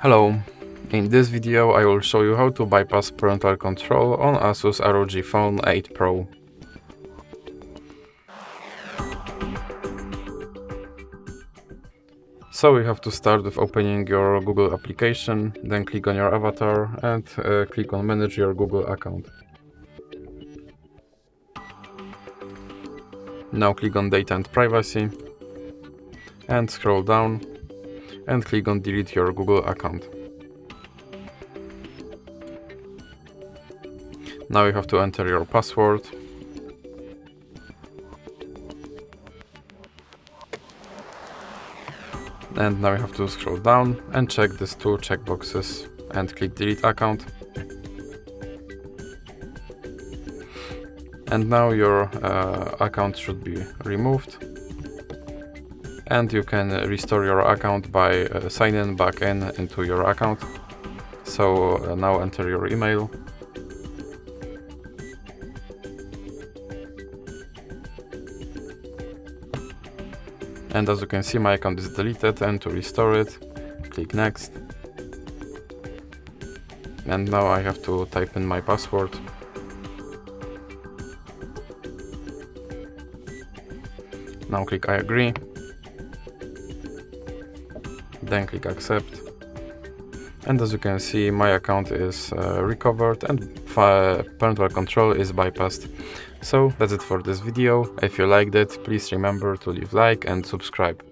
Hello, in this video I will show you how to bypass parental control on ASUS ROG Phone 8 Pro. So we have to start with opening your Google application, then click on your avatar and click on Manage your Google account. Now click on Data and Privacy and scroll down and click on Delete your Google account. Now you have to enter your password. And now you have to scroll down and check these two checkboxes and click Delete account. And now your account should be removed. And you can restore your account by signing back into your account. So now enter your email. And as you can see, my account is deleted, and to restore it, click Next. And now I have to type in my password. Now click I agree. Then click Accept. And as you can see, my account is recovered and parental control is bypassed. So that's it for this video. If you liked it, please remember to leave like and subscribe.